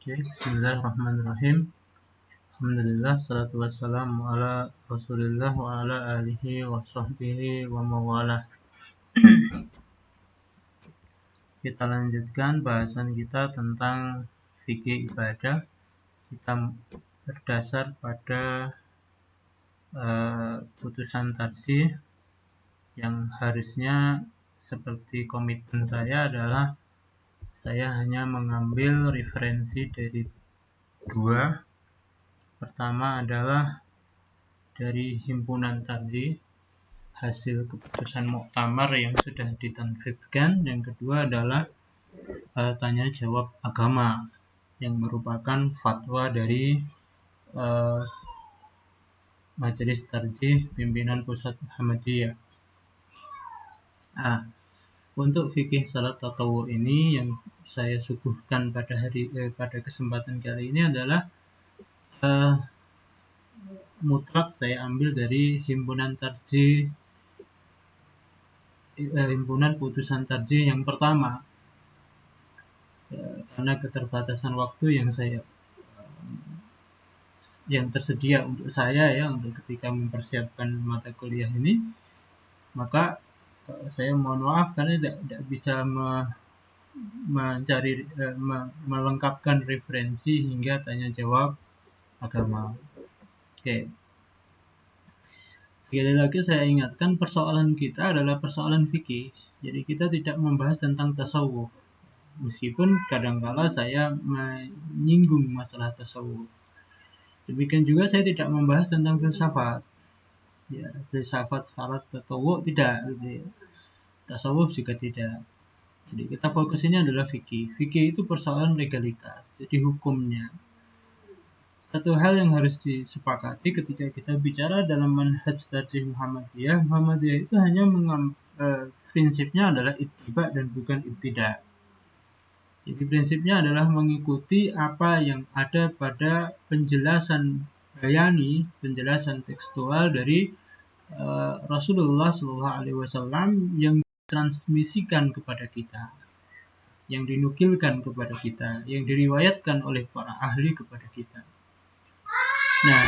Oke, bismillahirrahmanirrahim. Alhamdulillah, salatu wassalamu ala rasulillah wa ala alihi wa sahbihi wa mawalah. Kita lanjutkan bahasan kita tentang fikih ibadah. Kita berdasar pada putusan tarjih yang harusnya seperti komitmen saya adalah saya hanya mengambil referensi dari dua. Pertama adalah dari himpunan tarjih, hasil keputusan muktamar yang sudah ditanfidkan. Yang kedua adalah tanya jawab agama yang merupakan fatwa dari Majelis Tarjih Pimpinan Pusat Muhammadiyah. Untuk fikih salat tatawwu ini yang saya suguhkan pada kesempatan kali ini adalah mutlak saya ambil dari himpunan putusan tarjih yang pertama, karena keterbatasan waktu yang tersedia untuk saya untuk ketika mempersiapkan mata kuliah ini, maka saya mohon maaf karena tidak bisa melengkapkan referensi hingga tanya jawab agama. Oke. Sekali lagi saya ingatkan, persoalan kita adalah persoalan fikih. Jadi kita tidak membahas tentang tasawuf. Meskipun kadangkala saya menyinggung masalah tasawuf. Demikian juga saya tidak membahas tentang filsafat. Ya, filsafat salat tatawwu tidak, gitu ya. Tasawuf juga tidak. Jadi kita fokus ini adalah fikih. Fikih itu persoalan legalitas, jadi hukumnya. Satu hal yang harus disepakati ketika kita bicara dalam manhaj tarjih Muhammadiyah itu hanya prinsipnya adalah ittiba dan bukan ibtida'. Jadi prinsipnya adalah mengikuti apa yang ada pada penjelasan bayani, penjelasan tekstual dari Rasulullah SAW yang ditransmisikan kepada kita, yang dinukilkan kepada kita, yang diriwayatkan oleh para ahli kepada kita. Nah,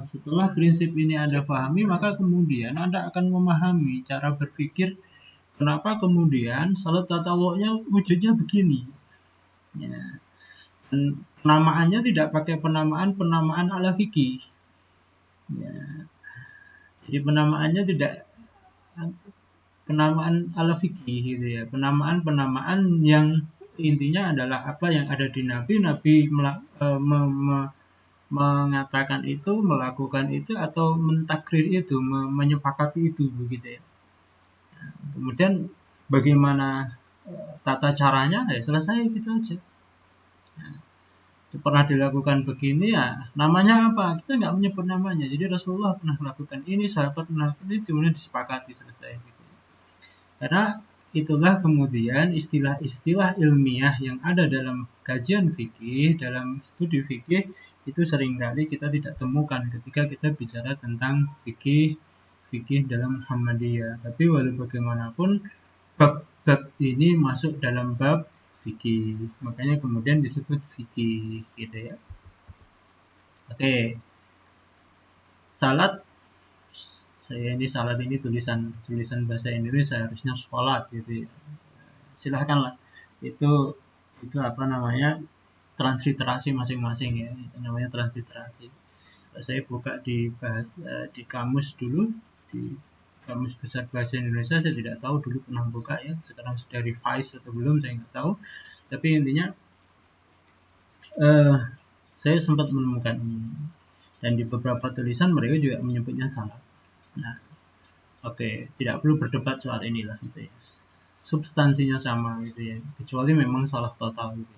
setelah prinsip ini Anda pahami, maka kemudian Anda akan memahami cara berpikir kenapa kemudian salat tatawu'nya wujudnya begini. Ya. Dan penamaannya tidak pakai penamaan ala fikih. Ya. Jadi penamaannya tidak penamaan ala fikih gitu ya. Penamaan yang intinya adalah apa yang ada di Nabi mengatakan itu, melakukan itu, atau mentakrir itu, menyepakati itu, begitu ya. Kemudian bagaimana tata caranya, ya selesai gitu aja. Itu pernah dilakukan begini, ya namanya apa? Kita nggak menyebut namanya. Jadi Rasulullah pernah melakukan ini, sahabat pernah melakukan ini, kemudian disepakati, selesai gitu. Karena itulah kemudian istilah-istilah ilmiah yang ada dalam kajian fikih, dalam studi fikih, itu seringkali kita tidak temukan ketika kita bicara tentang fikih dalam Muhammadiyah. Tapi walau bagaimanapun, bab ini masuk dalam bab fikih, makanya kemudian disebut fikih, gitu ya. Oke. Salat ini tulisan bahasa Indonesia, harusnya sholat gitu ya. Silahkanlah, itu apa namanya, transliterasi masing-masing ya, itu namanya transliterasi. Saya buka di kamus dulu, di Kamus Besar Bahasa Indonesia. Saya tidak tahu dulu pernah buka ya, sekarang sudah revise atau belum saya nggak tahu, tapi intinya saya sempat menemukan ini, dan di beberapa tulisan mereka juga menyebutnya salah. Nah, oke, tidak perlu berdebat soal inilah gitu ya. Substansinya sama gitu ya, kecuali memang salah total gitu.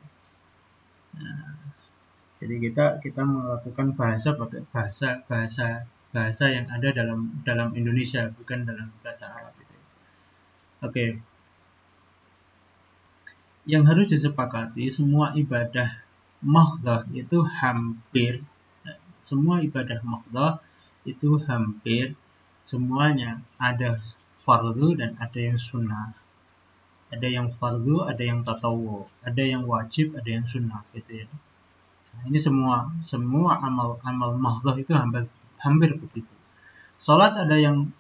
Nah, jadi kita melakukan pakai bahasa yang ada dalam Indonesia, bukan dalam bahasa Arab gitu ya. Oke. Yang harus disepakati, semua ibadah mahdhah itu hampir semuanya ada fardu dan ada yang sunnah. Ada yang fardu, ada yang tatawwu, ada yang wajib, ada yang sunnah gitu ya. Nah, ini semua amal mahdhah itu hampir begitu. Salat ada yang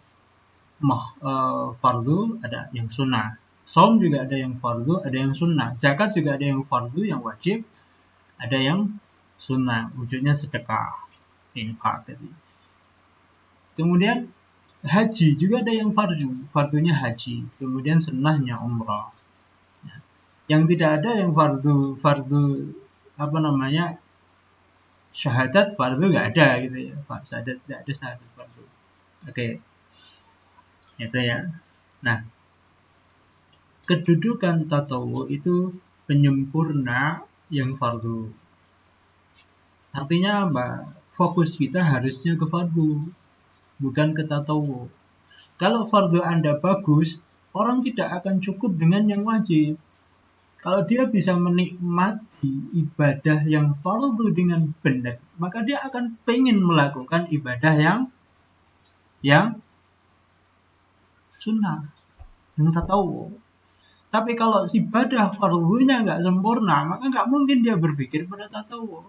fardu, ada yang sunnah. Saum juga ada yang fardu, ada yang sunnah. Zakat juga ada yang fardu, yang wajib, ada yang sunnah. Wujudnya sedekah, infak tadi. Kemudian haji juga ada yang fardunya haji. Kemudian sunnahnya umrah. Yang tidak ada yang fardu apa namanya syahadat fardu nggak ada gitu ya. Syahadat tidak ada syahadat fardu. Oke, itu ya. Nah, kedudukan tatawu itu penyempurna yang fardu. Artinya apa? Fokus kita harusnya ke fardu, bukan ke tatawu. Kalau fardu Anda bagus, orang tidak akan cukup dengan yang wajib. Kalau dia bisa menikmati ibadah yang fardu dengan benar, maka dia akan pengen melakukan ibadah yang sunnah, yang tatawu. Tapi kalau ibadah fardunya nggak sempurna, maka nggak mungkin dia berpikir pada tatawu.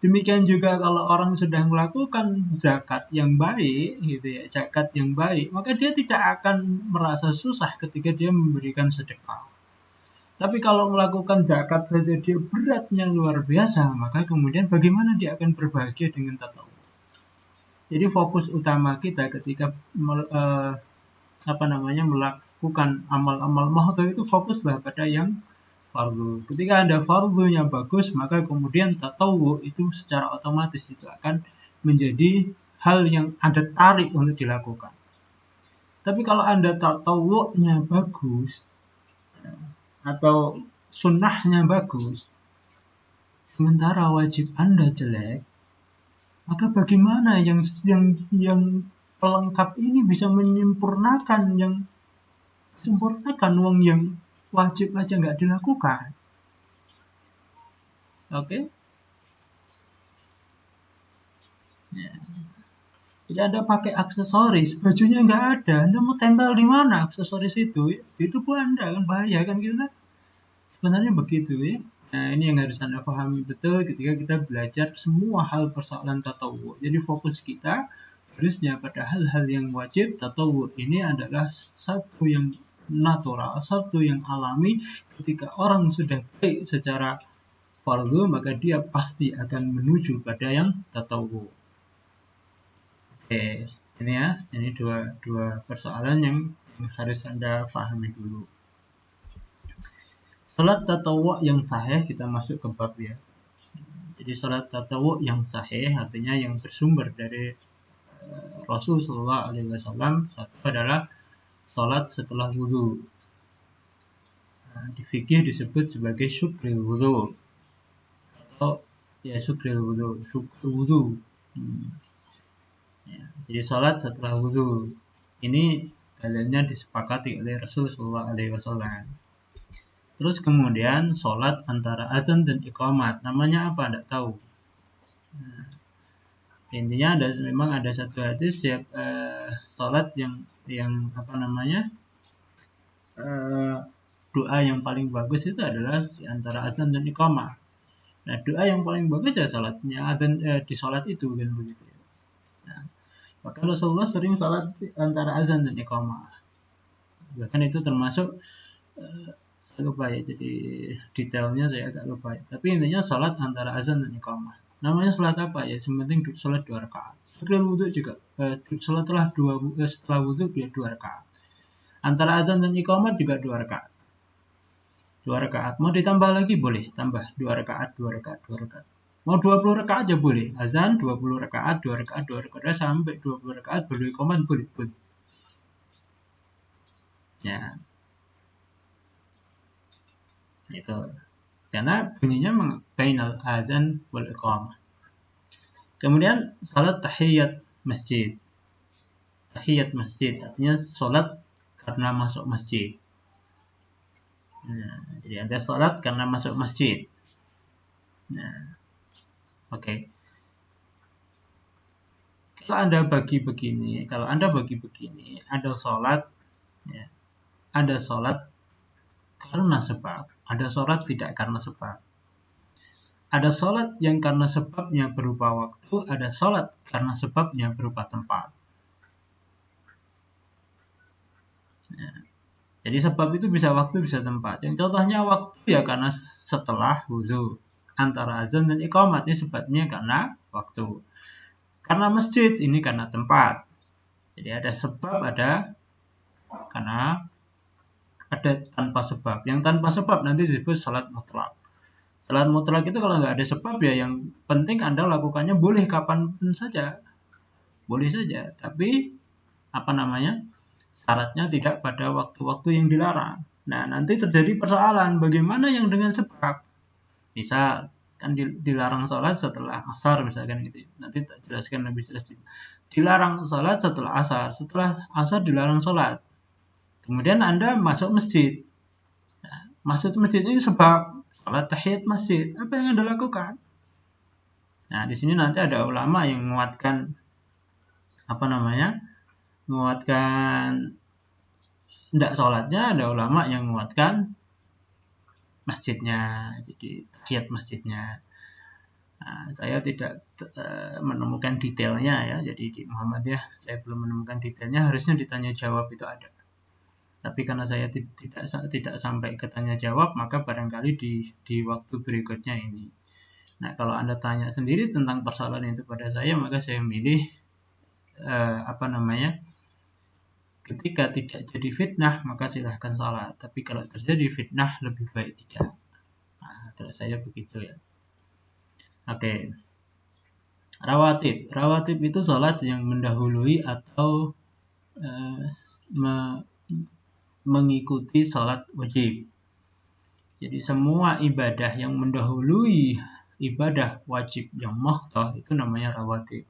Demikian juga kalau orang sudah melakukan zakat yang baik, gitu ya, zakat yang baik, maka dia tidak akan merasa susah ketika dia memberikan sedekah. Tapi kalau melakukan zakat saja dia beratnya luar biasa, maka kemudian bagaimana dia akan berbahagia dengan tatawu? Jadi fokus utama kita ketika melakukan amal-amal mahdhah itu fokuslah pada yang fardu. Ketika Anda fardunya bagus, maka kemudian tatawu itu secara otomatis itu akan menjadi hal yang Anda tarik untuk dilakukan. Tapi kalau Anda tatawunya bagus atau sunnahnya bagus, sementara wajib Anda jelek, maka bagaimana yang pelengkap ini bisa menyempurnakan uang yang wajib aja nggak dilakukan? Oke? Ya. Jadi Anda pakai aksesoris, bajunya nggak ada, Anda mau tempel di mana aksesoris itu? Di tubuh Anda kan bahaya kan gitu kan? Sebenarnya begitu ya. Nah, ini yang harus Anda pahami betul ketika kita belajar semua hal persoalan tatawu. Jadi fokus kita harusnya pada hal-hal yang wajib. Tatawu ini adalah satu yang natural, satu yang alami. Ketika orang sudah baik secara fardu, maka dia pasti akan menuju pada yang tatawu. Oke, ini ya, ini dua persoalan yang harus Anda pahami dulu. Salat tatawwu yang sahih, kita masuk ke bab ya. Jadi salat tatawwu yang sahih artinya yang bersumber dari Rasul Shallallahu Alaihi Wasallam, satu adalah salat setelah wudhu. Nah, di fikih disebut sebagai syukril wudhu atau ya syukril wudhu. Ya, jadi salat setelah wudhu ini dalilnya disepakati oleh Rasul Shallallahu Alaihi Wasallam. Terus kemudian sholat antara azan dan iqamat, namanya apa? Tidak tahu. Nah, intinya memang ada satu hadis sholat yang apa namanya doa yang paling bagus itu adalah di antara azan dan iqamah. Nah, doa yang paling bagus ya sholatnya azan di sholat itu kan begitu. Nah, maka Rasulullah sering sholat antara azan dan iqamah. Bahkan itu termasuk saya lupa ya, jadi detailnya saya agak lupa ya. Tapi intinya sholat antara azan dan iqamah. Namanya sholat apa ya? Sementing sholat 2 rakaat. Setelah wudhu juga sholat setelah wudhu dia 2 rakaat. Antara azan dan iqamah juga 2 rakaat. 2 rakaat. Mau ditambah lagi boleh, tambah 2 rakaat, 2 rakaat, 2 rakaat. Mau 20 rakaat aja boleh. Azan 20 rakaat, 2 rakaat, 2 rakaat sampai 20 rakaat baru iqamah boleh. Ya, itu. Karena bunyinya bainal azan wal iqamah. Kemudian salat tahiyat masjid. Tahiyat masjid artinya salat karena masuk masjid. Nah, jadi ada salat karena masuk masjid. Nah, oke. Kalau Anda bagi begini, ada salat, ya, ada salat karena sebab, ada sholat tidak karena sebab. Ada sholat yang karena sebabnya berupa waktu, ada sholat karena sebabnya berupa tempat. Ya. Jadi sebab itu bisa waktu, bisa tempat. Yang contohnya waktu ya karena setelah wudu. Antara azan dan iqamat ini sebabnya karena waktu. Karena masjid ini karena tempat. Jadi ada sebab, ada karena ada tanpa sebab. Yang tanpa sebab nanti disebut salat mutlak. Salat mutlak itu kalau nggak ada sebab ya yang penting Anda lakukannya boleh kapan saja. Boleh saja. Tapi apa namanya? Syaratnya tidak pada waktu-waktu yang dilarang. Nah, nanti terjadi persoalan bagaimana yang dengan sebab. Misal kan dilarang sholat setelah asar misalkan gitu. Nanti tak jelaskan lebih jelas. Dilarang sholat setelah asar. Setelah asar dilarang sholat. Kemudian Anda masuk masjid. Nah, masuk masjid ini sebab sholat tahiyat masjid. Apa yang Anda lakukan? Nah, di sini nanti ada ulama yang menguatkan apa namanya? Menguatkan tidak sholatnya, ada ulama yang menguatkan masjidnya, jadi tahiyat masjidnya. Nah, saya tidak menemukan detailnya ya, jadi di Muhammadiyah saya belum menemukan detailnya. Harusnya ditanya jawab itu ada. Tapi karena saya tidak sampai ke tanya jawab, maka barangkali di waktu berikutnya ini. Nah, kalau Anda tanya sendiri tentang persoalan itu pada saya, maka saya milih ketika tidak jadi fitnah, maka silahkan salat. Tapi kalau terjadi fitnah, lebih baik tidak. Nah, kalau saya begitu ya. Oke. Rawatib. Rawatib itu salat yang mendahului atau mengikuti salat wajib. Jadi semua ibadah yang mendahului ibadah wajib yang muhtah itu namanya rawatib.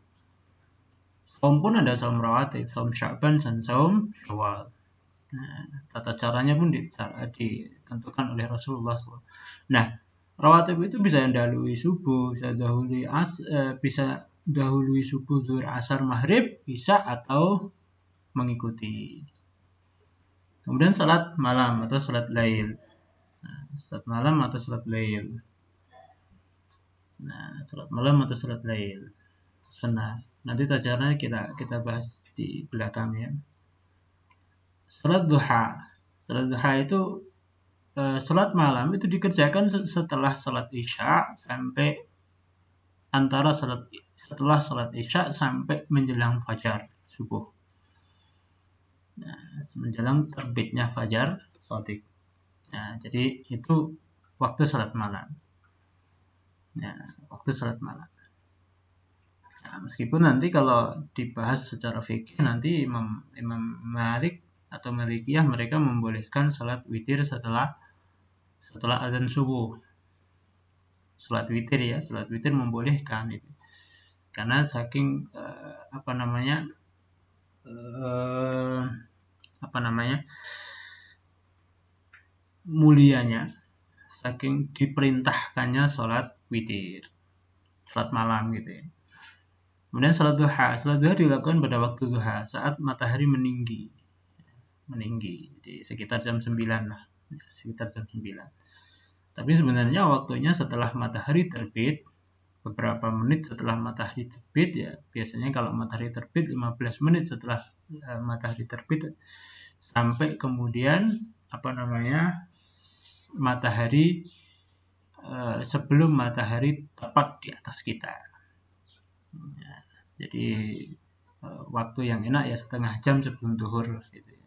Saum pun ada saum rawatib, saum Sya'ban dan saum Syawal. Nah, tata caranya pun ditentukan oleh Rasulullah SAW. Nah, rawatib itu bisa dahului subuh, bisa dahului subuh, zuhur, asar, maghrib, isya atau mengikuti. Kemudian salat malam atau salat lail. Nah, salat malam atau salat lail. Nah, salat malam atau salat lail. Sunnah. Nanti tata caranya kita bahas di belakang ya. Salat duha. Salat duha itu salat malam itu dikerjakan setelah salat isya sampai setelah salat isya sampai menjelang fajar subuh. Nah, menjelang terbitnya fajar shadiq. Nah, jadi itu waktu salat malam. Nah, waktu salat malam. Nah, meskipun nanti kalau dibahas secara fikih nanti Imam Malik atau Malikiyah mereka membolehkan salat witir setelah azan subuh. Salat witir membolehkan itu. Karena saking mulianya, saking diperintahkannya salat witir, salat malam gitu ya. Kemudian salat duha dilakukan pada waktu duha saat matahari meninggi, jadi sekitar jam 9 lah, sekitar jam 9. Tapi sebenarnya waktunya setelah matahari terbit, beberapa menit setelah matahari terbit ya. Biasanya kalau matahari terbit 15 menit setelah matahari terbit sampai kemudian matahari sebelum matahari tepat di atas kita. Ya, jadi waktu yang enak ya setengah jam sebelum zuhur gitu ya.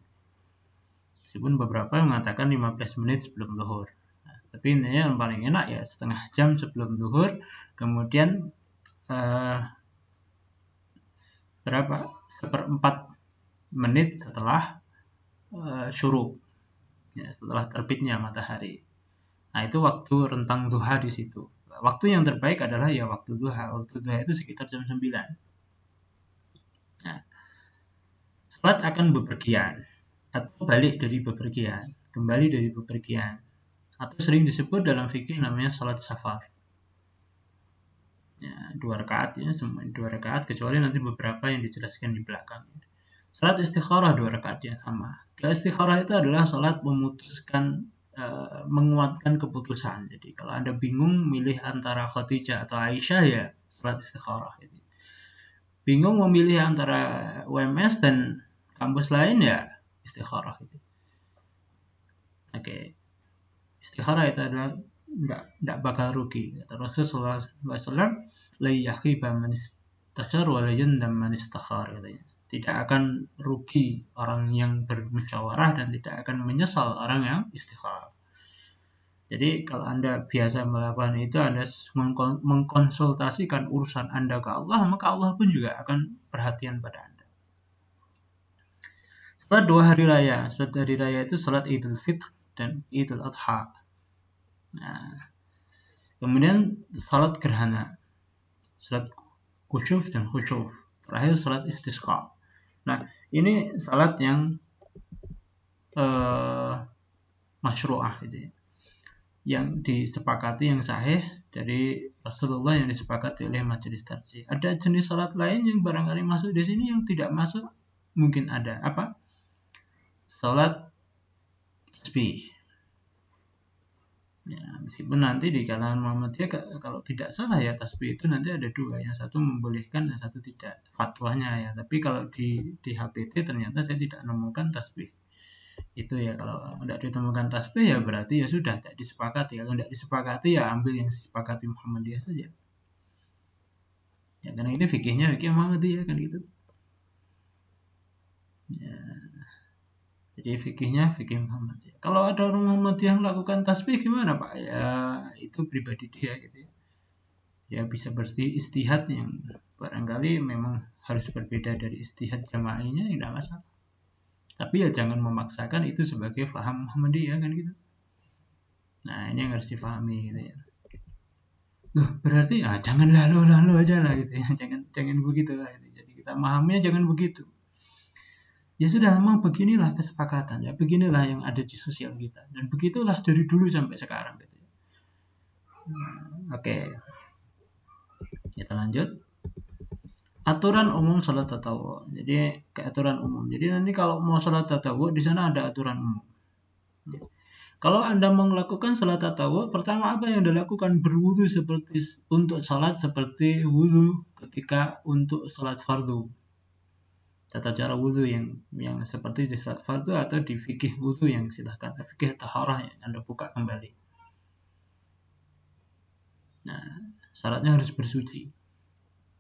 Meskipun beberapa mengatakan 15 menit sebelum zuhur. Nah, tapi ini yang paling enak ya setengah jam sebelum zuhur, kemudian seperempat menit setelah syuruk, ya, setelah terbitnya matahari. Nah, itu waktu rentang duha di situ. Waktu yang terbaik adalah ya waktu duha. Waktu duha itu sekitar jam 9. Nah, salat akan bepergian atau balik dari bepergian, kembali dari bepergian, atau sering disebut dalam fikih namanya salat safar. Ya, 2 rakaat ya, semua 2 rakaat kecuali nanti beberapa yang dijelaskan di belakang. Salat istikharah 2 rakaat yang sama. Salat istikharah itu adalah salat memutuskan menguatkan keputusan. Jadi kalau Anda bingung milih antara Khadijah atau Aisyah, ya salat istikharah. Gitu. Bingung memilih antara UMS dan kampus lain, ya istikharah. Gitu. Oke, istikharah itu adalah tidak bakal rugi. Kata Rasulullah SAW, la yakhiba man istashar wa la yandam man istakhar, katanya. Tidak akan rugi orang yang bermusyawarah dan tidak akan menyesal orang yang istikharah. Jadi kalau Anda biasa melakukan itu, Anda mengkonsultasikan urusan Anda ke Allah, maka Allah pun juga akan perhatian pada Anda. Salat 2 hari raya. Salat hari raya itu salat Idul Fitr dan Idul Adha. Nah, kemudian salat gerhana, salat kusuf dan khusyuf. Terakhir salat istisqa. Nah, ini salat yang masyru'ah gitu ya, yang disepakati, yang sahih dari Rasulullah, yang disepakati oleh majelis tarjih. Ada jenis salat lain yang barangkali masuk di sini, yang tidak masuk mungkin ada apa? Salat tasbih. Ya, meskipun nanti di kalangan Muhammadiyah kalau tidak salah ya, tasbih itu nanti ada dua, yang satu membolehkan, yang satu tidak, fatwanya ya. Tapi kalau di HPT ternyata saya tidak menemukan tasbih itu ya. Kalau tidak ditemukan tasbih, ya berarti ya sudah tidak disepakati. Kalau tidak disepakati, ya ambil yang disepakati Muhammadiyah saja. Ya, karena ini fikihnya fikih Muhammadiyah kan gitu. Ya. Jadi fikihnya fikih Muhammadiyah. Kalau ada orang Muhammadiyah yang melakukan tasbih, gimana Pak? Ya itu pribadi dia gitu ya. Dia bisa beristihad yang barangkali memang harus berbeda dari istihad jamaahnya, tidak masalah. Tapi ya jangan memaksakan itu sebagai paham Muhammadiyah kan gitu. Nah, ini yang harus dipahami gitu ya. Loh, berarti jangan lalu aja lah gitu ya. Jangan begitu lah gitu. Jadi kita memahaminya jangan begitu. Ya sudah, memang beginilah kesepakatan, ya beginilah yang ada di sosial kita, dan begitulah dari dulu sampai sekarang gitu. Oke, kita lanjut. Aturan umum salat tatawwu. Jadi aturan umum. Jadi nanti kalau mau salat tatawwu, di sana ada aturan umum. Kalau Anda melakukan salat tatawwu, pertama apa yang dilakukan? Berwudu seperti untuk salat seperti wudu ketika untuk salat fardu. Tata cara wudhu yang seperti di salat fardu atau di fikih wudhu yang silahkan, fikih taharah yang Anda buka kembali. Nah, syaratnya harus bersuci.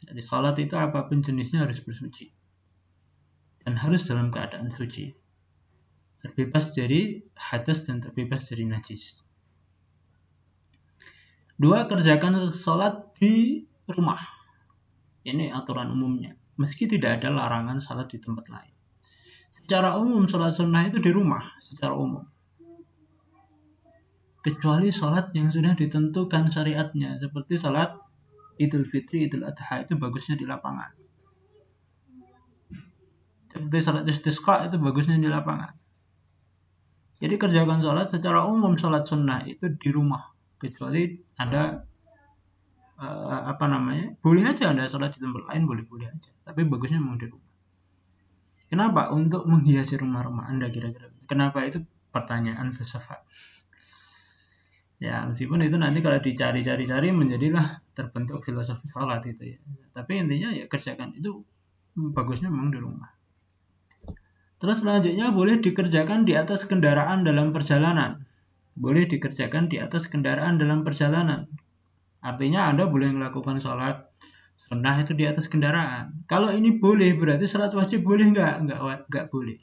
Jadi salat itu apapun jenisnya harus bersuci dan harus dalam keadaan suci, terbebas dari hadas dan terbebas dari najis. 2, kerjakan salat di rumah. Ini aturan umumnya. Meski tidak ada larangan salat di tempat lain. Secara umum salat sunnah itu di rumah secara umum. Kecuali salat yang sudah ditentukan syariatnya, seperti salat Idul Fitri, Idul Adha, itu bagusnya di lapangan. Seperti salat istisqa itu bagusnya di lapangan. Jadi kerjakan salat secara umum, salat sunnah itu di rumah. Kecuali ada boleh aja Anda salat di tempat lain, boleh aja. Tapi bagusnya memang di rumah. Kenapa? Untuk menghiasi rumah-rumah Anda kira-kira. Kenapa? Itu pertanyaan filsafat. Ya, meskipun itu nanti kalau dicari-cari menjadilah terbentuk filosofi salat itu ya. Tapi intinya ya kerjakan itu bagusnya memang di rumah. Terus selanjutnya boleh dikerjakan di atas kendaraan dalam perjalanan. Boleh dikerjakan di atas kendaraan dalam perjalanan. Artinya Anda boleh melakukan sholat sunnah itu di atas kendaraan. Kalau ini boleh, berarti sholat wajib boleh nggak? Nggak boleh.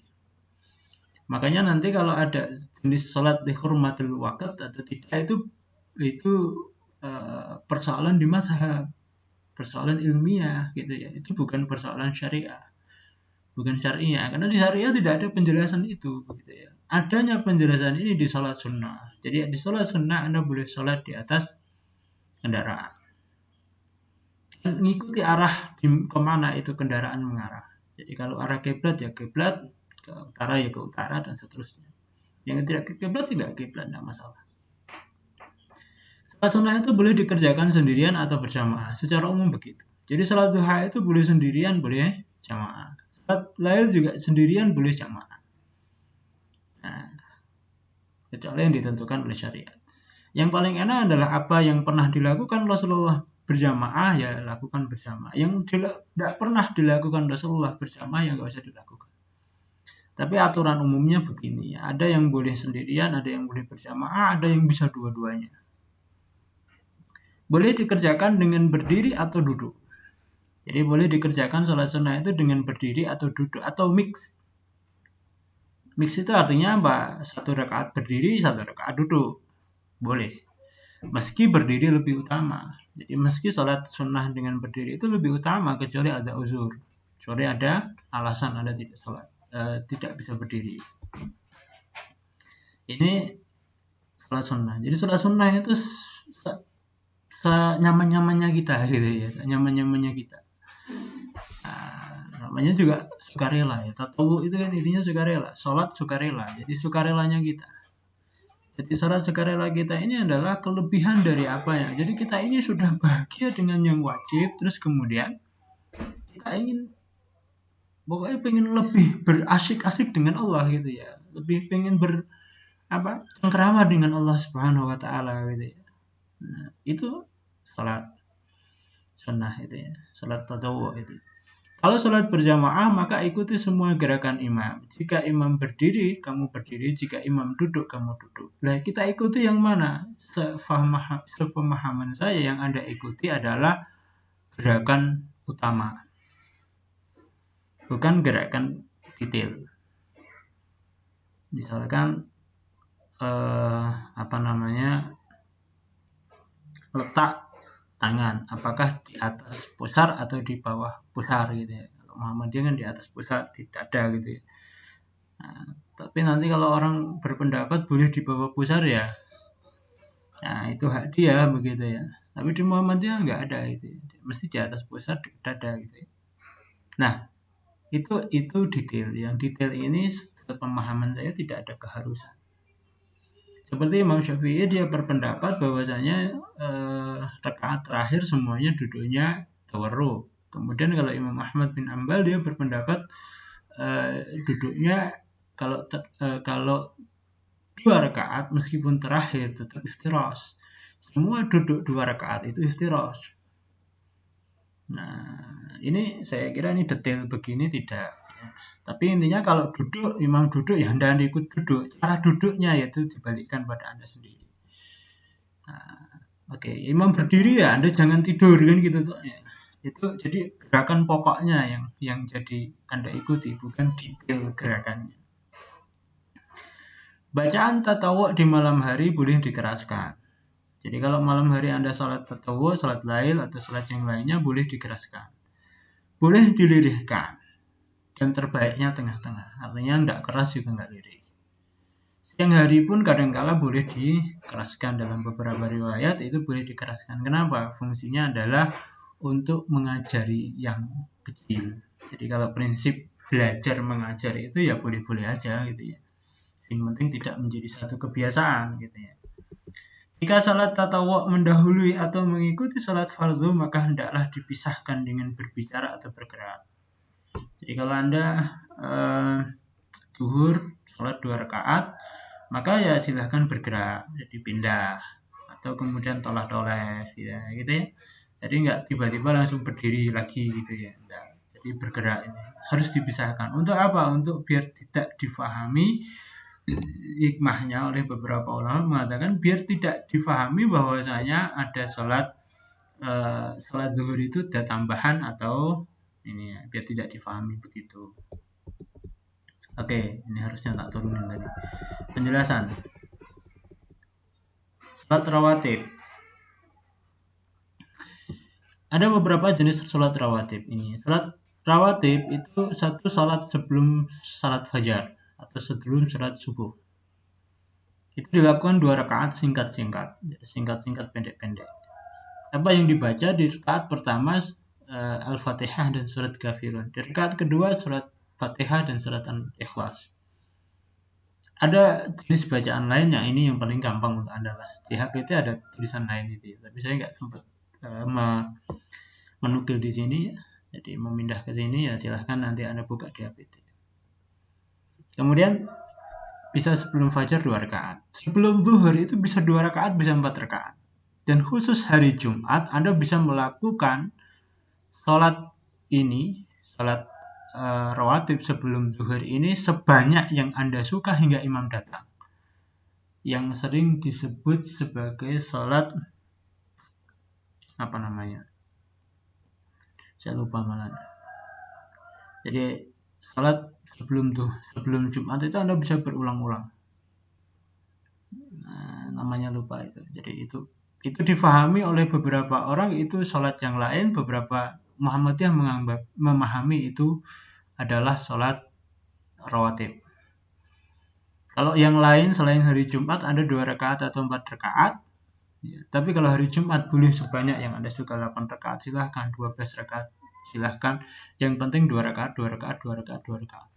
Makanya nanti kalau ada jenis sholat dihurmatil waqt atau tidak, itu persoalan di mazhab, persoalan ilmiah gitu ya. Itu bukan persoalan syariah, bukan syariah. Karena di syariah tidak ada penjelasan itu, gitu ya. Adanya penjelasan ini di sholat sunnah. Jadi di sholat sunnah Anda boleh sholat di atas kendaraan. Mengikuti arah kemana itu kendaraan mengarah. Jadi kalau arah kiblat ya kiblat, ke utara ya ke utara, dan seterusnya. Yang tidak ke kiblat tidak kiblat, tidak masalah. Salat sunnah itu boleh dikerjakan sendirian atau berjamaah. Secara umum begitu. Jadi salat duha itu boleh sendirian, boleh jamaah. Salat lail juga sendirian, boleh jamaah. Nah, kecuali yang ditentukan oleh syariat. Yang paling enak adalah apa yang pernah dilakukan Rasulullah berjamaah, ya lakukan bersama. Yang tidak pernah dilakukan Rasulullah berjamaah, ya nggak usah dilakukan. Tapi aturan umumnya begini, ada yang boleh sendirian, ada yang boleh berjamaah, ada yang bisa dua-duanya. Boleh dikerjakan dengan berdiri atau duduk. Jadi boleh dikerjakan sholat sunnah itu dengan berdiri atau duduk, atau mix. Mix itu artinya apa? Satu rakaat berdiri, satu rakaat duduk. Boleh. Meski berdiri lebih utama. Jadi meski sholat sunnah dengan berdiri itu lebih utama, kecuali ada uzur. Kecuali ada alasan Anda tidak bisa berdiri. Ini sholat sunnah. Jadi sholat sunnah itu senyaman-nyamannya kita gitu ya, senyaman-nyamannya kita. Namanya juga sukarela ya. Tatawu itu kan intinya sukarela, sholat sukarela. Jadi sukarelanya kita. Jadi sholat sukarela kita ini adalah kelebihan dari apa ya. Jadi kita ini sudah bahagia dengan yang wajib, terus kemudian kita pokoknya pengen lebih berasik-asik dengan Allah gitu ya. Lebih pengen cengkerama dengan Allah Subhanahu wa taala gitu ya. Nah, itu salat sunnah itu ya, salat tadawwu itu. Kalau salat berjamaah maka ikuti semua gerakan imam. Jika imam berdiri, kamu berdiri. Jika imam duduk, kamu duduk. Nah, kita ikuti yang mana? Sepemahaman saya yang Anda ikuti adalah gerakan utama, bukan gerakan detail. Misalkan letak tangan, apakah di atas pusar atau di bawah pusar gitu ya. Kalau Muhammadiyah kan di atas pusar, di dada gitu ya. Nah, tapi nanti kalau orang berpendapat boleh di bawah pusar ya, nah itu hak dia begitu ya. Tapi di Muhammadiyah nggak ada itu, mesti di atas pusar, di dada gitu ya. Nah, itu detail. Yang detail ini pemahaman saya tidak ada keharusan. Seperti Imam Syafi'i, dia berpendapat bahwasanya rakaat terakhir semuanya duduknya tawarruk. Kemudian kalau Imam Ahmad bin Ambal, dia berpendapat duduknya kalau 2 rakaat meskipun terakhir tetap iftirash. Semua duduk 2 rakaat itu iftirash. Nah, ini saya kira ini detail begini tidak. Tapi intinya kalau duduk, imam duduk ya Anda ikut duduk. Cara duduknya yaitu dibalikkan pada Anda sendiri. Nah, imam berdiri ya Anda jangan tidur kan gitu tuh. Ya. Itu jadi gerakan pokoknya yang jadi Anda ikuti, bukan detail gerakannya. Bacaan tatawwu di malam hari boleh dikeraskan. Jadi kalau malam hari Anda sholat tatawwu, sholat lail atau sholat yang lainnya boleh dikeraskan. Boleh dilirihkan. Dan terbaiknya tengah-tengah. Artinya tidak keras juga tidak lirih. Siang hari pun kadangkala boleh dikeraskan. Dalam beberapa riwayat itu boleh dikeraskan. Kenapa? Fungsinya adalah untuk mengajari yang kecil. Jadi kalau prinsip belajar mengajar itu ya boleh-boleh aja gitu ya. Yang penting tidak menjadi satu kebiasaan gitu ya. Jika salat tatawwu mendahului atau mengikuti salat fardu, maka hendaklah dipisahkan dengan berbicara atau bergerak. Jadi kalau Anda zuhur sholat 2 rakaat, maka ya silahkan bergerak, jadi pindah atau kemudian toleh-toleh gitu ya. Jadi nggak tiba-tiba langsung berdiri lagi gitu ya. Nggak. Jadi bergerak ini harus dipisahkan. Untuk apa? Untuk biar tidak difahami, hikmahnya oleh beberapa ulama mengatakan biar tidak difahami bahwasanya ada sholat zuhur itu ada tambahan atau ini ya, biar tidak difahami begitu. Oke, ini harusnya tak turunin tadi. Penjelasan. Salat rawatib. Ada beberapa jenis salat rawatib ini. Salat rawatib itu satu salat sebelum salat fajar atau sebelum salat subuh. Itu dilakukan 2 rakaat singkat-singkat, pendek-pendek. Apa yang dibaca di rakaat pertama Al-Fatihah dan surat Kafirun. Di rakaat kedua surat Fatihah dan surat Al-Ikhlas. Ada jenis bacaan lainnya, ini yang paling gampang untuk Anda lah. Di HPT ada tulisan lain itu, tapi saya nggak sempat menukil di sini. Jadi memindah ke sini ya silahkan nanti Anda buka di HPT. Kemudian bisa sebelum fajar 2 rakaat. Sebelum zuhur itu bisa 2 rakaat, bisa 4 rakaat. Dan khusus hari Jumat Anda bisa melakukan sholat ini, sholat rawatib sebelum zuhur ini sebanyak yang Anda suka hingga imam datang. Yang sering disebut sebagai sholat apa namanya? Saya lupa malah. Jadi sholat sebelum Jumat itu Anda bisa berulang-ulang. Namanya lupa itu. Jadi itu difahami oleh beberapa orang itu sholat yang lain, beberapa Muhammadiyah memahami itu adalah sholat rawatib. Kalau yang lain selain hari Jumat ada 2 rakaat atau 4 rakaat. Ya, tapi kalau hari Jumat boleh sebanyak yang Anda suka, 8 rakaat silahkan, 12 rakaat silahkan. Yang penting 2 rakaat, 2 rakaat, 2 rakaat, 2 rakaat.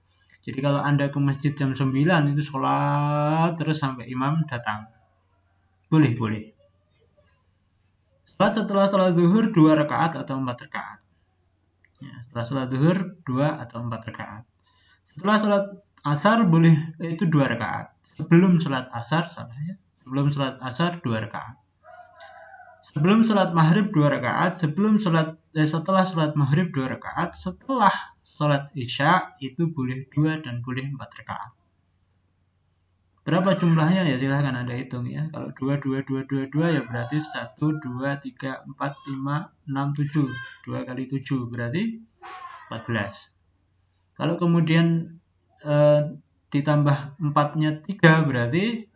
Jadi kalau Anda ke masjid jam 9 itu sholat terus sampai imam datang. Boleh. Setelah sholat zuhur 2 rakaat atau 4 rakaat. Ya, setelah sholat zuhur 2 atau 4 rakaat. Setelah sholat asar boleh itu 2 rakaat. Sebelum sholat asar Sebelum sholat asar 2 rakaat. Sebelum sholat maghrib 2 rakaat. Setelah sholat maghrib 2 rakaat. Setelah sholat isya itu boleh 2 dan boleh 4 rakaat. Berapa jumlahnya ya silahkan Anda hitung ya. Kalau 2 ya berarti 1, 2, 3, 4, 5, 6, 7. 2 kali 7 berarti 14. Kalau kemudian ditambah 4-nya 3 berarti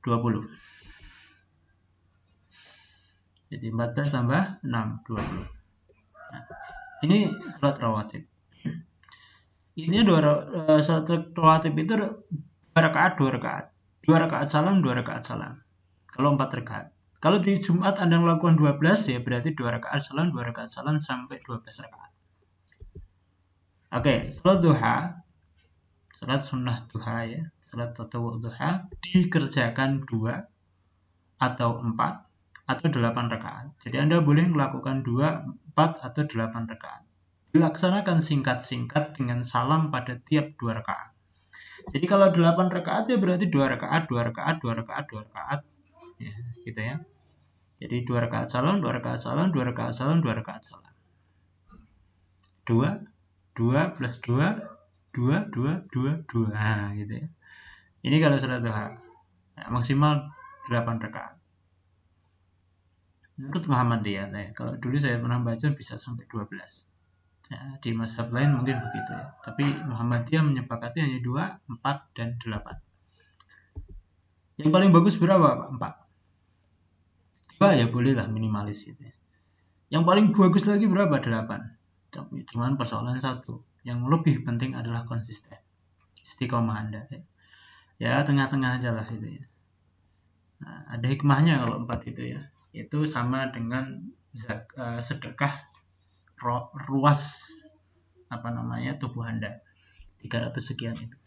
20. Jadi 14 tambah 6, 20. Nah, ini sholat rawatib. Ini sholat rawatib itu 2 rakaat. 2 rakaat salam, 2 rakaat salam. Kalau 4 rakaat. Kalau di Jumat Anda melakukan 12 ya berarti 2 rakaat salam, 2 rakaat salam sampai 12 rakaat. Oke, sholat duha, sholat sunnah duha ya, sholat tatawwu duha dikerjakan 2 atau 4 atau 8 rakaat. Jadi Anda boleh melakukan 2, 4 atau 8 rakaat. Dilaksanakan singkat-singkat dengan salam pada tiap 2 rakaat. Jadi kalau 8 rakaat ya berarti 2 rakaat, 2 rakaat, 2 rakaat, 2 rakaat. Ya, gitu ya. Jadi 2 rakaat salam, 2 rakaat salam, 2 rakaat salam, 2 rakaat salam. 2 plus 2, 2. Nah, gitu ya. Ini kalau sholat duha. Nah, maksimal 8 rakaat. Menurut Muhammadiyah, kalau dulu saya pernah baca bisa sampai 12. Ya, di mazhab lain mungkin begitu ya. Tapi Muhammadiyah menyepakati hanya 2, 4, dan 8. Yang paling bagus berapa Pak? 4. 2 ya bolehlah minimalis gitu ya. Yang paling bagus lagi berapa? 8. Cuman persoalan satu. Yang lebih penting adalah konsisten. Istiqomah Anda ya. Ya tengah-tengah aja lah itu ya. Nah, ada hikmahnya kalau 4 itu ya. Itu sama dengan sedekah ruas tubuh Anda 300 sekian itu.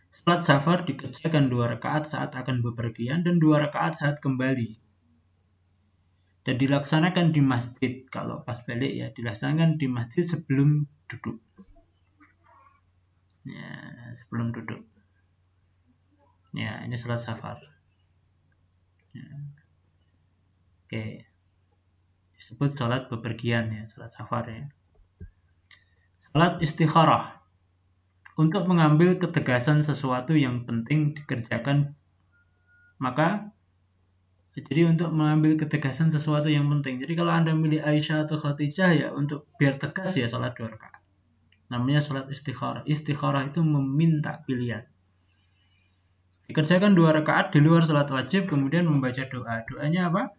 Salat safar dikerjakan 2 rakaat saat akan bepergian dan 2 rakaat saat kembali. Dan dilaksanakan di masjid. Kalau pas balik ya dilaksanakan di masjid sebelum duduk. Ya, sebelum duduk. Ya, ini salat safar. Ya. Oke. Disebut salat bepergian ya, salat safar ya. Salat istikharah. Untuk mengambil ketegasan sesuatu yang penting dikerjakan, maka jadi untuk mengambil ketegasan sesuatu yang penting. Jadi kalau Anda milih Aisyah atau Khadijah ya untuk biar tegas ya salat 2 rakaat. Namanya salat istikharah. Istikharah itu meminta pilihan. Dikerjakan 2 rakaat di luar salat wajib, kemudian membaca doa. Doanya apa?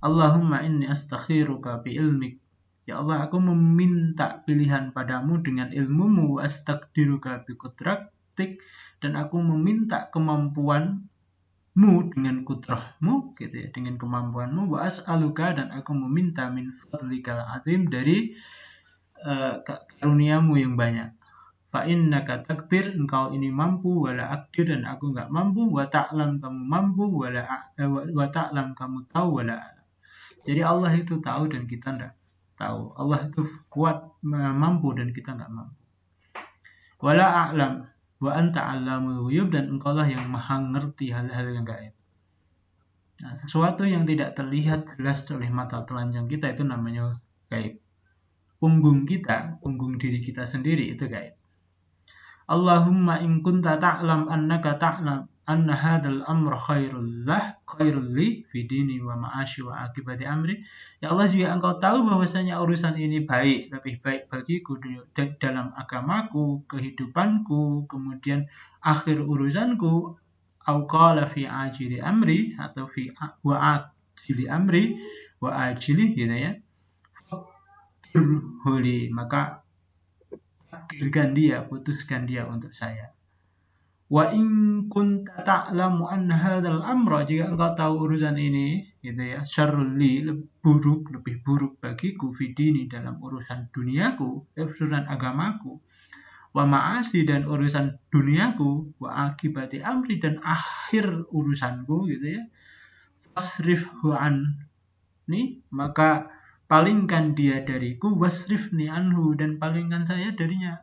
Allahumma inni astakhiruka bi ilmik. Ya Allah, aku meminta pilihan padamu dengan ilmumu, wa astaqdiruka bi qudratik, dan aku meminta kemampuanmu dengan kudrahmu, gitu ya, dengan kemampuanmu, wa as'aluka, dan aku meminta min fadlikal azim, dari karuniamu yang banyak. Fa innaka taqdir, engkau ini mampu, wala aqdir, dan aku enggak mampu, wa ta'lam, kamu mampu, wa ta'lam, kamu tahu, wala. Jadi Allah itu tahu dan kita enggak. tahu. Allah itu kuat, mampu, dan kita nggak mampu. Wala a'lam wa anta 'allamul ghuyub, dan engkaulah yang maha ngerti hal-hal yang gaib. Nah, sesuatu yang tidak terlihat jelas oleh mata telanjang kita itu namanya gaib. Punggung diri kita sendiri itu gaib. Allahumma in kunta ta'lam annaka ta'lam anna hadzal amra khairul li fi dini wa ma'ashi wa akibati amri. Ya Allah, jika engkau tahu bahwasanya urusan ini lebih baik bagiku dalam agamaku, kehidupanku, kemudian akhir urusanku, au qala fi ajili amri, atau fi wa ajili amri wa ajili, gitu ya. Huli, maka takdirkan dia, putuskan dia untuk saya. Wa in kunta ta'lamu anna hadzal amra, jika engkau tahu urusan ini, gitu ya, syarrul li, lebih buruk bagiku, fi dini, dalam urusan duniaku, urusan agamaku, wa ma'asi, dan urusan duniaku, wa akibati amri, dan akhir urusanku, gitu ya, fasrifhu anni, maka palingkan dia dariku, wasrifni anhu, dan palingkan saya darinya.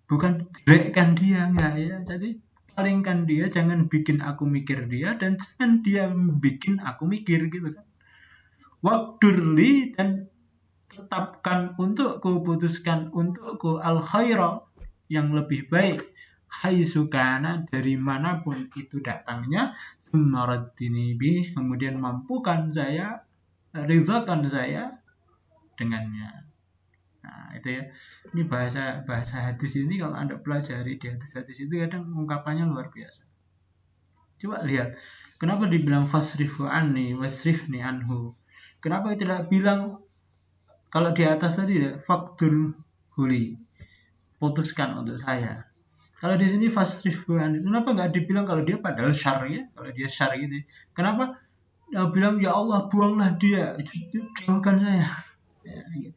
Bukan jelekkan dia, enggak ya. Jadi palingkan dia, jangan bikin aku mikir dia, dan jangan dia bikin aku mikir, gitu kan. Waqdurli, dan tetapkan untukku, putuskan untukku, al khaira, yang lebih baik, haitsu kana, dari manapun itu datangnya, sumaraddini bi, kemudian mampukan saya, ridhakan saya dengannya. Nah, itu ya. Ini bahasa hadis ini kalau Anda pelajari di hadis-hadis itu kadang ungkapannya luar biasa. Coba lihat, kenapa dibilang fasrifu anni wasrifni anhu? Kenapa tidak bilang kalau di atas tadi ya, faktur huli, putuskan untuk saya. Kalau di sini fasrifu anni, kenapa nggak dibilang kalau dia padahal syar ya? Kalau dia syar gitu, kenapa bilang ya Allah buanglah dia, jauhkan saya. Ya, gitu.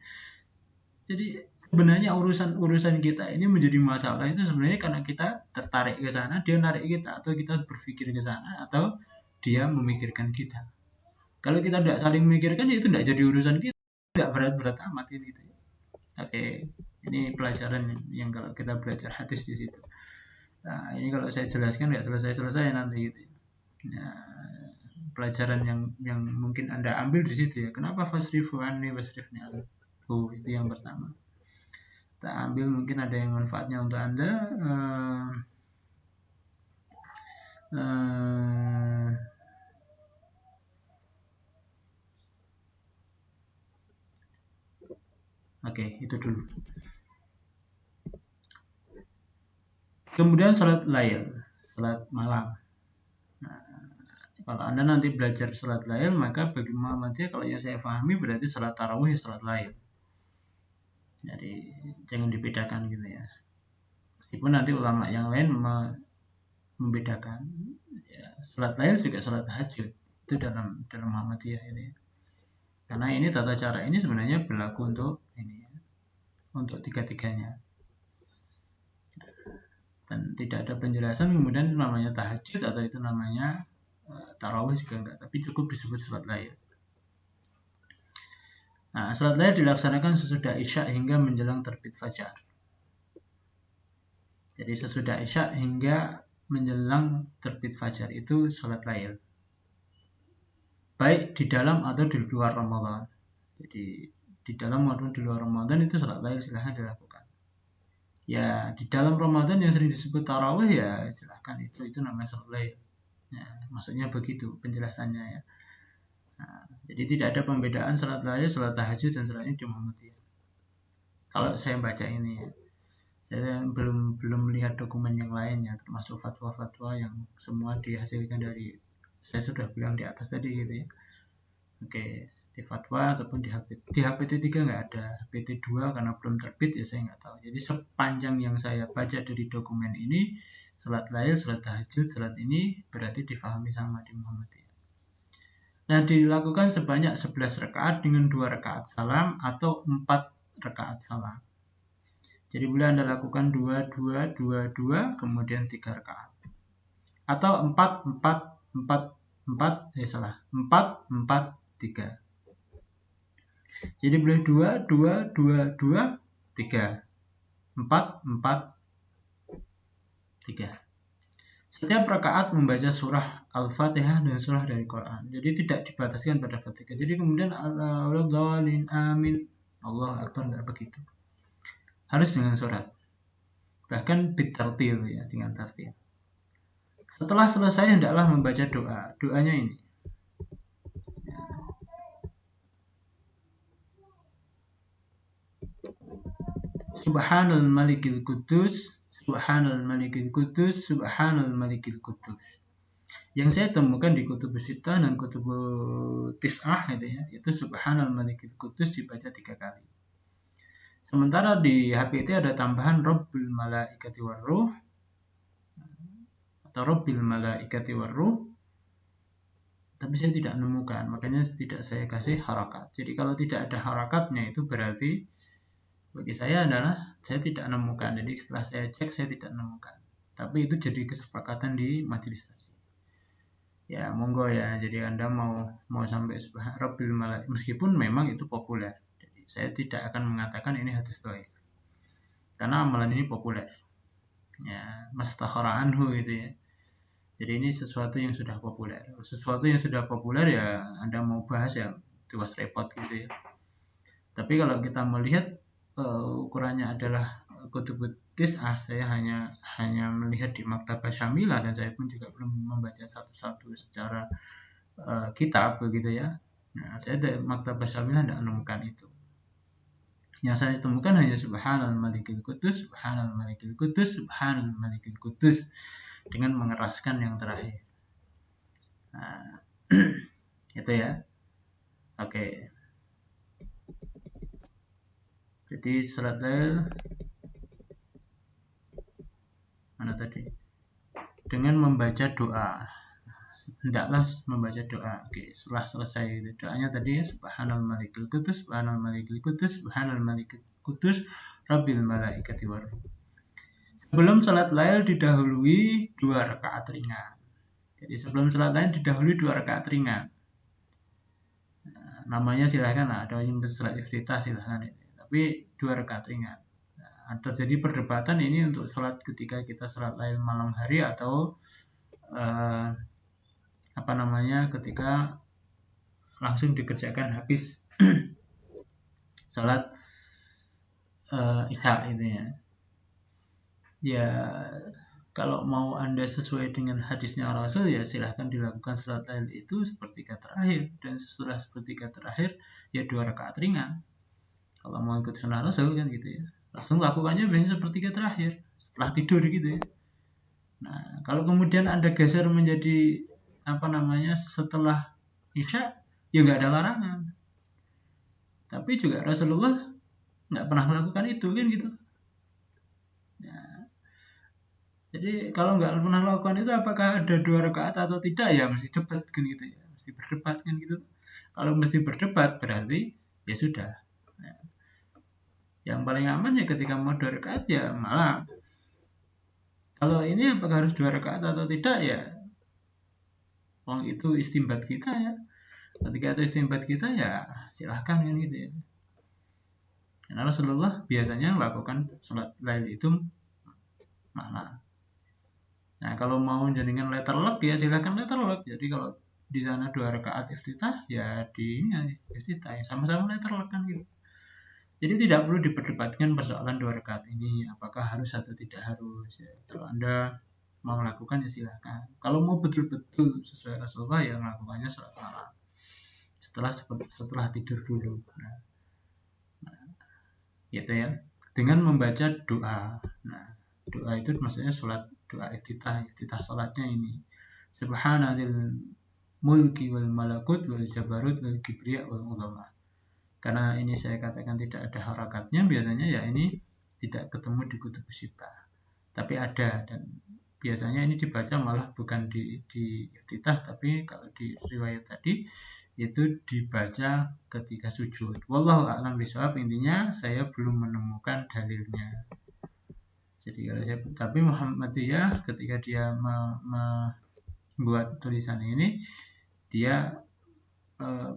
Jadi sebenarnya urusan kita ini menjadi masalah itu sebenarnya karena kita tertarik ke sana, dia narik kita, atau kita berpikir ke sana, atau dia memikirkan kita. Kalau kita tidak saling memikirkan, ya itu tidak jadi urusan kita, tidak berat-berat amat gitu. Oke, ini pelajaran yang kalau kita belajar hadis di situ. Nah, ini kalau saya jelaskan nggak selesai nanti gitu. Nah, pelajaran yang mungkin Anda ambil di situ ya. Kenapa fasrifu anni wasrifni anhu? Itu yang pertama. Kita ambil, mungkin ada yang manfaatnya untuk Anda. Oke, itu dulu. Kemudian salat lail, salat malam. Nah, kalau Anda nanti belajar salat lail, maka bagi Muhammadiyah, kalau yang saya pahami berarti salat tarawih, salat lail. Jadi jangan dibedakan gitu ya. Meskipun nanti ulama yang lain membedakan. Ya, salat lail juga salat tahajud. Itu dalam Muhammadiyah ini. Karena ini tata cara ini sebenarnya berlaku untuk ini ya, untuk tiga-tiganya. Dan tidak ada penjelasan kemudian namanya tahajud atau itu namanya tarawih juga enggak, tapi cukup disebut salat lail. Nah, salat lail dilaksanakan sesudah Isya hingga menjelang terbit fajar. Jadi sesudah Isya hingga menjelang terbit fajar itu salat lail. Baik di dalam atau di luar Ramadan. Jadi di dalam maupun di luar Ramadan itu salat lail silahkan dilakukan. Ya di dalam Ramadan yang sering disebut tarawih ya silahkan, itu namanya salat lail. Ya, maksudnya begitu penjelasannya ya. Nah, jadi tidak ada pembedaan salat lail, salat tahajud, dan salat ini di Muhammadiyah. Kalau saya baca ini ya, saya belum melihat dokumen yang lainnya, termasuk fatwa-fatwa yang semua dihasilkan dari, saya sudah bilang di atas tadi gitu ya. Oke, di fatwa ataupun di HPT 3 nggak ada, HPT 2 karena belum terbit ya saya nggak tahu. Jadi sepanjang yang saya baca dari dokumen ini, salat lail, salat tahajud, salat ini berarti difahami sama di Muhammadiyah. Nah, dilakukan sebanyak 11 rakaat dengan 2 rakaat salam atau 4 rakaat salam. Jadi boleh Anda lakukan 2, 2, 2, 2, kemudian 3 rakaat. Atau 4, 4, 4, 4, 4, 4, 3. Jadi boleh 2, 2, 2, 2, 3, 4, 4, 3. Setiap rakaat membaca surah Al-Fatihah dan surah dari Quran. Jadi tidak dibataskan pada Fatihah. Jadi kemudian Allah amin, Allah Akbar, enggak begitu. Harus dengan surat. Bahkan bitartil ya, dengan tartil. Setelah selesai hendaklah membaca doa. Doanya ini. Subhanal Malikil Kudus, Subhanal Malikil Kudus, Subhanal Malikil Kudus. Yang saya temukan di Kutubus Sittah dan Kutubus Tis'ah itu Subhanal Malikil Kudus dibaca 3 kali. Sementara di HPT ada tambahan Rabbil Malaikati Warruh atau Rabbil Malaikati Warruh, tapi saya tidak menemukan, makanya tidak saya kasih harakat. Jadi kalau tidak ada harakatnya itu berarti bagi saya adalah saya tidak menemukan. Jadi setelah saya cek saya tidak menemukan. Tapi itu jadi kesepakatan di majelis tadi. Ya monggo ya. Jadi Anda mau sampai Subhan Rabbil Malaik, meskipun memang itu populer. Jadi saya tidak akan mengatakan ini hadis dhaif. Karena amalan ini populer. Ya, mastakhara anhu gitu ya. Jadi ini sesuatu yang sudah populer. Sesuatu yang sudah populer ya Anda mau bahas ya tugas repot gitu ya. Tapi kalau kita melihat ukurannya adalah Kutubut Tis'ah, saya hanya melihat di Maktabah Syamilah dan saya pun juga belum membaca satu-satu secara kitab begitu ya. Nah, saya dari Maktabah Syamilah tidak menemukan itu. Yang saya temukan hanya Subhanal Malikil Kudus, Subhanal Malikil Kudus, Subhanal Malikil Kudus dengan mengeraskan yang terakhir. Nah, itu ya. Oke. Jadi salat lail mana tadi? Dengan membaca doa. Hendaklah membaca doa. Oke, setelah selesai doanya tadi Subhanal Malikil Kudus, Subhanal Malikil Kudus, Subhanal Malikil Kudus, Rabbil Malaikati Waruh. Sebelum salat lail didahului 2 rakaat ringan. Jadi sebelum salat lail didahului 2 rakaat ringan. Namanya silahkan ada yang salat iftitah silahkan. Tapi 2 rakaat ringan. Terjadi perdebatan ini untuk salat ketika kita salat lail malam hari atau ketika langsung dikerjakan habis salat isya itu ya. Ya kalau mau Anda sesuai dengan hadisnya Rasul ya silahkan dilakukan salat lail itu sepertiga terakhir, dan setelah sepertiga terakhir ya 2 rakaat ringan. Kalau mau ikut sunnah Rasul kan gitu ya. Rasul lakukannya biasanya sepertiga terakhir setelah tidur gitu ya. Nah, kalau kemudian Anda geser menjadi setelah isya ya nggak ada larangan. Tapi juga Rasulullah nggak pernah melakukan itu kan gitu. Ya. Jadi kalau nggak pernah melakukan itu apakah ada 2 rakaat atau tidak ya mesti debat kan gitu ya. Mesti berdebat kan gitu. Kalau mesti berdebat berarti ya sudah. Ya. Yang paling aman ya ketika mau 2 rakaat ya malam. Kalau ini apakah harus 2 rakaat atau tidak ya itu istimbat kita ya. Ketika itu istimbat kita ya silahkan kan gitu ya. Karena Rasulullah biasanya melakukan sholat lail itu malam. Nah kalau mau jaringan letter lock ya silahkan letter lock. Jadi kalau di sana 2 rakaat iftitah ya di iftitah ya sama-sama letter lock kan gitu. Jadi tidak perlu diperdebatkan persoalan 2 rakaat ini apakah harus atau tidak harus ya. Kalau Anda mau melakukan ya silahkan. Kalau mau betul-betul sesuai Rasulullah ya melakukannya sholat malam setelah tidur dulu. Nah, gitu ya. Dengan membaca doa. Nah, doa itu maksudnya sholat doa iftitah sholatnya ini. Subhanallahil mulki wal malakut wal jabarut wal kibriya wal ulama. Karena ini saya katakan tidak ada harakatnya, biasanya ya ini tidak ketemu di Kutubus Sittah. Tapi ada, dan biasanya ini dibaca malah bukan di iftitah, tapi kalau di riwayat tadi itu dibaca ketika sujud. Wallahu a'lam bishawab. Intinya saya belum menemukan dalilnya. Jadi kalau saya, tapi Muhammadiyah ketika dia membuat tulisan ini, dia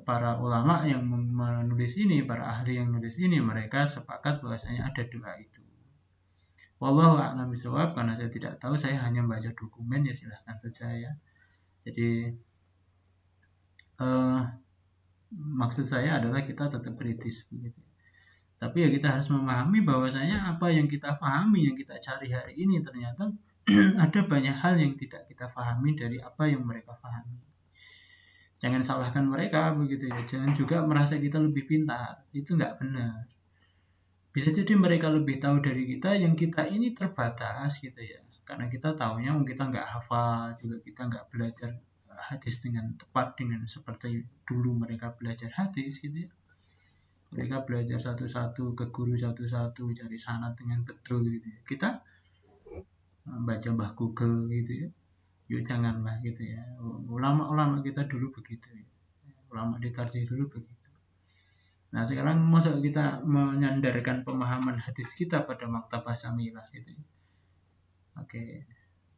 para ulama yang menulis ini, para ahli yang menulis ini, mereka sepakat bahwasanya ada dua itu. Wallahu a'lam bishawab, karena saya tidak tahu, saya hanya baca dokumen, ya silahkan saja ya. Jadi maksud saya adalah kita tetap kritis begitu. Tapi ya kita harus memahami bahwasanya apa yang kita pahami, yang kita cari hari ini, ternyata ada banyak hal yang tidak kita pahami dari apa yang mereka pahami. Jangan salahkan mereka begitu ya. Jangan juga merasa kita lebih pintar. Itu nggak benar. Bisa jadi mereka lebih tahu dari kita, yang kita ini terbatas gitu ya. Karena kita tahunya kita nggak hafal, juga kita nggak belajar hadis dengan tepat, dengan seperti dulu mereka belajar hadis gitu ya. Mereka belajar satu-satu, ke guru satu-satu, cari sanad dengan betul gitu ya. Kita baca Mbah Google gitu ya. Yuk janganlah gitu ya. Ulama-ulama kita dulu begitu ya. Ulama di Tarjih dulu begitu. Nah sekarang masa kita menyandarkan pemahaman hadis kita pada Maktabah Syamilah gitu ya. Oke.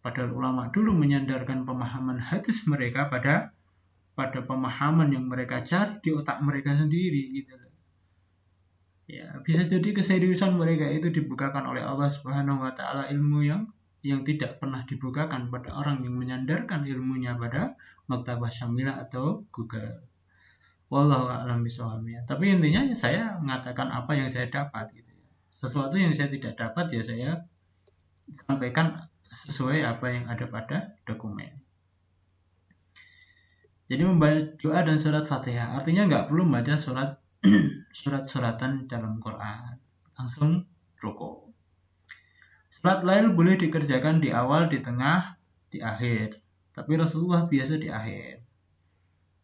Padahal ulama dulu menyandarkan pemahaman hadis mereka pada pemahaman yang mereka cari di otak mereka sendiri gitu. Ya, bisa jadi keseriusan mereka itu dibukakan oleh Allah Subhanahu wa taala, ilmu yang tidak pernah dibukakan pada orang yang menyandarkan ilmunya pada Maktabah Syamilah atau Google. Wallahu a'lam bishawab. Tapi intinya saya mengatakan apa yang saya dapat gitu ya. Sesuatu yang saya tidak dapat ya saya sampaikan sesuai apa yang ada pada dokumen. Jadi membaca doa dan surat Fatihah artinya nggak perlu membaca surat-suratan dalam Quran, langsung rukuk. Salat lail boleh dikerjakan di awal, di tengah, di akhir. Tapi Rasulullah biasa di akhir.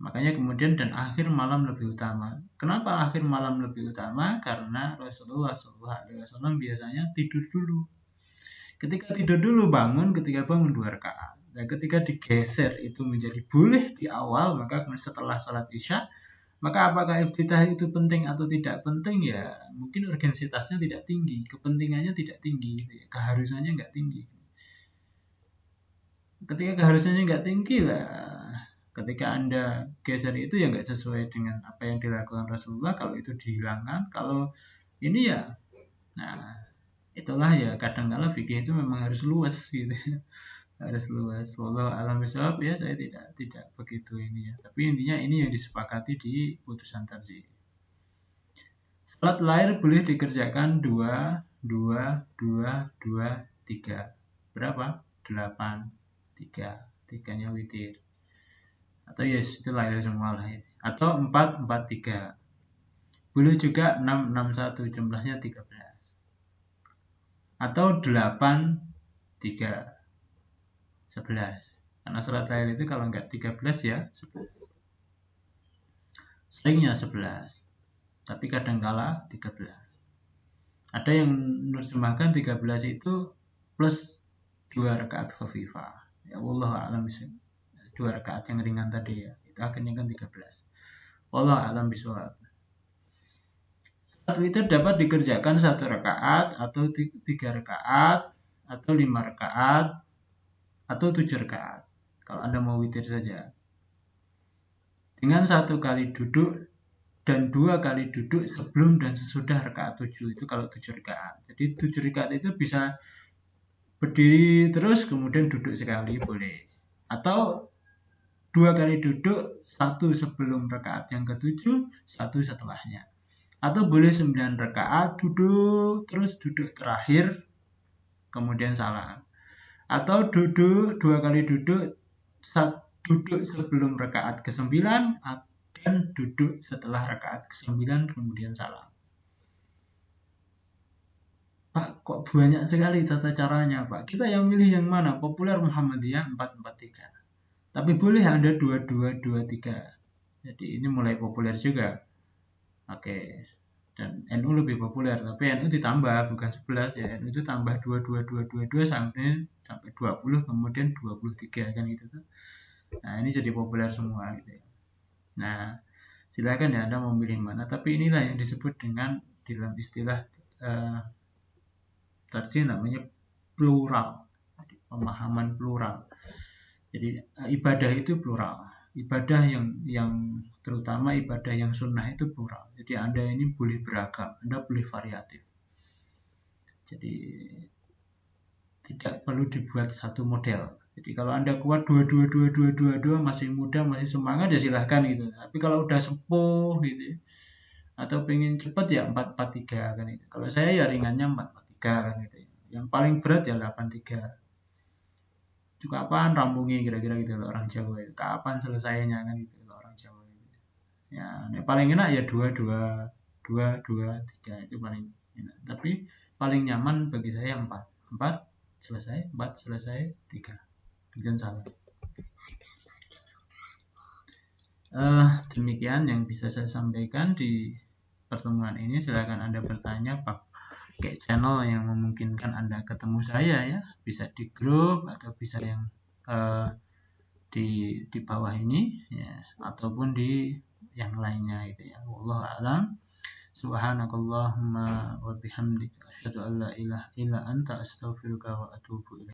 Makanya kemudian dan akhir malam lebih utama. Kenapa akhir malam lebih utama? Karena Rasulullah SAW biasanya tidur dulu. Ketika tidur dulu bangun, ketika bangun 2 rakaat. Dan ketika digeser itu menjadi boleh di awal, maka setelah salat Isya, maka apakah iftitah itu penting atau tidak penting ya mungkin urgensitasnya tidak tinggi, kepentingannya tidak tinggi, keharusannya nggak tinggi. Ketika keharusannya nggak tinggi lah, ketika Anda geser itu ya nggak sesuai dengan apa yang dilakukan Rasulullah, kalau itu dihilangkan, kalau ini ya, nah itulah ya kadang-kala fikih itu memang harus luas gitu. Harus luas. Wallahu a'lam bishawab ya, saya tidak begitu ini ya. Tapi intinya ini yang disepakati di putusan tarjih. Salat lail boleh dikerjakan 2, 2, 2, 2, 3. Berapa? 8, 3. 3-nya witir. Atau ya itu lail semua lah. Atau 4, 4, 3. Boleh juga 6, 6, 1. Jumlahnya 13. Atau 8, 3. 11. Karena surat lail itu kalau enggak 13 ya 11. Seringnya 11. Tapi kadangkala 13. Ada yang menerjemahkan 13 itu plus 2 rakaat khafifah. Ya Allah a'lam bishawab. 2 rakaat yang ringan tadi ya. Itu akhirnya kan 13. Allah a'lam bishawab. Salat witir dapat dikerjakan 1 rakaat atau 3 rakaat atau 5 rakaat atau 7 rakaat. Kalau Anda mau witir saja. Dengan 1 kali duduk dan 2 kali duduk sebelum dan sesudah rakaat 7. Itu kalau 7 rakaat. Jadi 7 rakaat itu bisa berdiri terus kemudian duduk sekali boleh. Atau 2 kali duduk, 1 sebelum rakaat yang ke-7, 1 setelahnya. Atau boleh 9 rakaat duduk terus duduk terakhir kemudian salam. Atau duduk 2 kali duduk, duduk sebelum rakaat ke-9 dan duduk setelah rakaat ke-9 kemudian salam. Pak, kok banyak sekali tata caranya, Pak? Kita yang milih yang mana? Populer Muhammadiyah 443. Tapi boleh Anda 2223. Jadi ini mulai populer juga. Oke. Dan NU lebih populer, tapi NU ditambah bukan 11 ya. NU itu tambah 22222 sampai 20 kemudian 23 kan gitu tuh. Nah, ini jadi populer semua gitu ya. Nah, silakan ya Anda memilih mana, tapi inilah yang disebut dengan dalam istilah tarjih namanya plural. Pemahaman plural. Jadi ibadah itu plural. ibadah yang terutama ibadah yang sunnah itu plural. Jadi Anda ini boleh beragam, Anda boleh variatif. Jadi tidak perlu dibuat satu model. Jadi kalau Anda kuat dua masih muda, masih semangat ya silahkan gitu. Tapi kalau udah sepuh gitu atau pengen cepat ya 4-4-3 kan itu. Kalau saya ya ringannya 4-4-3 kan gitu. Yang paling berat ya 8-3. Itu kapan rampungnya kira-kira gitu loh orang Jawa itu. Kapan selesainya kan gitu loh orang Jawa itu. Ya, yang paling enak ya 2-2 3 itu paling enak. Tapi paling nyaman bagi saya 4. 4 selesai, 4 selesai, 3. Jangan salah. Demikian yang bisa saya sampaikan di pertemuan ini. Silakan Anda bertanya pakai channel yang memungkinkan Anda ketemu saya ya, bisa di grup atau bisa yang di bawah ini ya, ataupun di yang lainnya gitu ya. Wallahu a'lam. Subhanakallahumma wa bihamdika asyhadu an la ilaha illa anta astaghfiruka wa atubu ilaik.